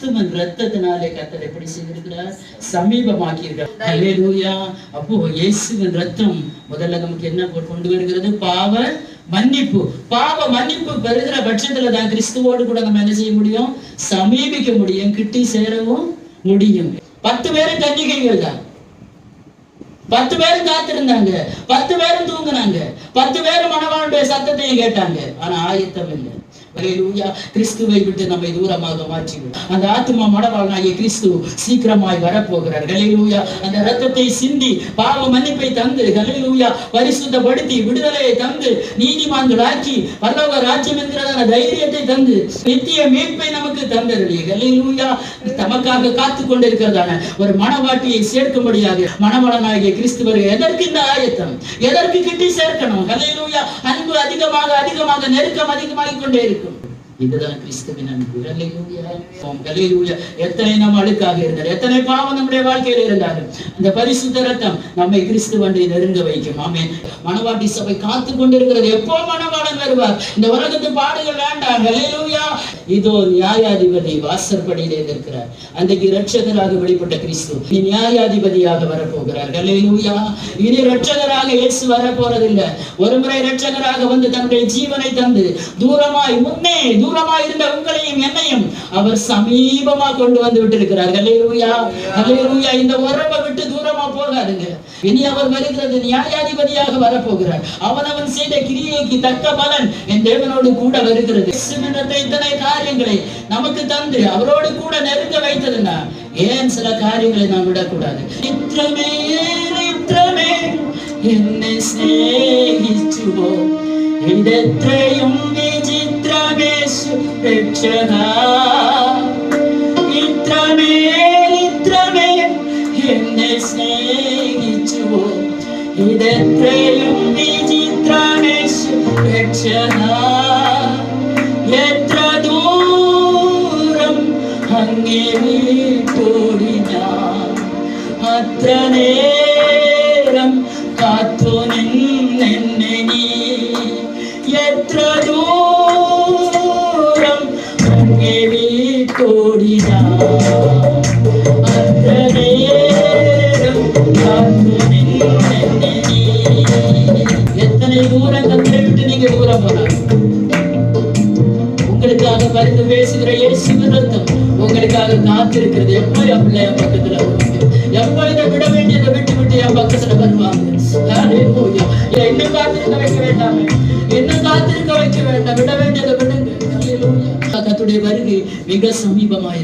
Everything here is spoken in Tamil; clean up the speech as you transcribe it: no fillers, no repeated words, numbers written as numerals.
கிறிஸ்துவின் ரத்தத்தினாலே கர்த்தர் எப்படி செய்திருக்கிறார்? சமீபமாக்கியிருக்கிறார். ஹல்லேலூயா. அப்போ இயேசுவின் ரத்தம் முதல்ல நமக்கு என்ன கொண்டு வருகிறது? பாவ மன்னிப்பு. பாவ மன்னிப்பு பெறுகிற பட்சத்துல தான் கிறிஸ்துவோடு கூட நம்ம என்ன செய்ய முடியும்? சமீபிக்க முடியும், கிட்டி சேரவும் முடியும். 10 பேரும் கன்னிகைகள் தான். 10 பேரும் காத்திருந்தாங்க, 10 பேரும் தூங்குனாங்க, 10 பேரும் மணவாளுடைய சத்தத்தையும் கேட்டாங்க. ஆனா ஆயத்தம் இல்லை. ஹல்லேலூயா. கிறிஸ்துவை விட்டு நம்மை தூரமாக மாற்றிவிடும். அந்த ஆத்துமா மணவாளனாகிய கிறிஸ்து சீக்கிரமாய் வரப்போகிறார். ஹல்லேலூயா. அந்த ரத்தத்தை சிந்தி பாவ மன்னிப்பை தந்து, ஹல்லேலூயா, பரிசுத்தப்படுத்தி விடுதலையை தந்து நீதிமான்களாக்கி பரலோக ராஜ்யம் என்கிறதான தைரியத்தை தந்து நித்திய மீட்பை நமக்கு தந்தருளி, ஹல்லேலூயா, தமக்காக காத்து கொண்டிருக்கிறதான ஒரு மணவாட்டியை சேர்க்கும்படியாக மணவாளனாகிய கிறிஸ்துவர் எதற்கு இந்த ஆயத்தம்? எதற்கு கிட்டி சேர்க்கணும்? ஹல்லேலூயா. அன்பு அதிகமாக அதிகமாக நெருக்கம் அதிகமாகிக் கொண்டே இருக்கும். இதுதான் கிறிஸ்துவின் அன்பு. ஹல்லேலூயா. ஹல்லேலூயா. எத்தனை நாம் அழுக்காக இருந்தார், எத்தனை பாவம் நம்முடைய வாழ்க்கையில் இருந்தாலும் அந்த பரிசுத்த ரத்தம் நம்மை கிறிஸ்துவண்டை நெருங்க வைக்கும். ஆமென். மணவாட்டி சபை காத்து கொண்டிருக்கிறது. எப்போ மணவாளன் வருவார்? இந்த உலகத்து பாடுகள் வேண்டாம். ஹல்லேலூயா. இதோ நியாயாதிபதி வாசற்படியிலே இருக்கிறார். அன்றைக்கு இரட்சகராக வெளிப்பட்ட கிறிஸ்து இனி நியாயாதிபதியாக வரப்போகிறார். ஹல்லேலூயா. இனி இரட்சகராக இயேசு வரப்போறதில்லை. ஒருமுறை இரட்சகராக வந்து தன்னுடைய ஜீவனை தந்து தூரமாய் முன்னே தூரமாய் இருந்த உங்களையும் என்னையும் அவர் சமீபமா கொண்டு வந்து விட்டிருக்கிறார். ஹல்லேலூயா. ஹல்லேலூயா. இந்த உறவை விட்டு தூரமா போகாதுங்க. இனி அவர் வருகிறது, நியாயாதிபதியாக வரப்போகிறார். அவனவன் செய்த கிரியைக்கு தக்க பலன் என் தேவனோடு கூட வருகிறது. இத்தனை காரியங்களை நமக்கு தந்து அவரோடு கூட நெருங்க வைத்ததுன்னா ஏன் சில காரியங்களை நாம் விடக்கூடாது? இത്രமே இത്രமே என்னை ஸ்நேகிச்சுவோ ഇതെത്രയും വിചിത്രമേശു രക്ഷകാ, ഇത്രമേൽ ഇത്രമേൽ എന്നെ സ്നേഹിച്ചുവോ, ഇതെത്രയും വിചിത്രമേശു രക്ഷകാ, എത്ര ദൂരം അങ്ങേ വിട്ടോടി ഞാൻ, അത്ര നേരം കാത്തു നിന്നെന്നെ നീ, എത്ര ദൂരം അങ്ങേ വിട്ടോടി ഞാൻ, അത്ര നേരം കാത്തു നിന്നെന്നെ നീ. எத்தனை தூரம் கத்தரை விட்டு நீங்க தூரம் போனாங்க. உங்களுக்காக பரிந்து பேசுகிற இயேசுவின் ரத்தம் உங்களுக்காக காத்திருக்கிறது. எப்போ என் பிள்ளைய பக்கத்துல வருவாங்க? எப்போ இதை விட வேண்டியதை விட்டு விட்டு என் பக்கத்துல வருவாங்க? இன்னும் காத்திருக்க வைக்க வேண்டாமே, இன்னும் காத்திருக்க வைக்க வேண்டாம். விட வேண்டியதை விடுங்க. கர்த்தருடைய வருகை மிக சமீபமாய்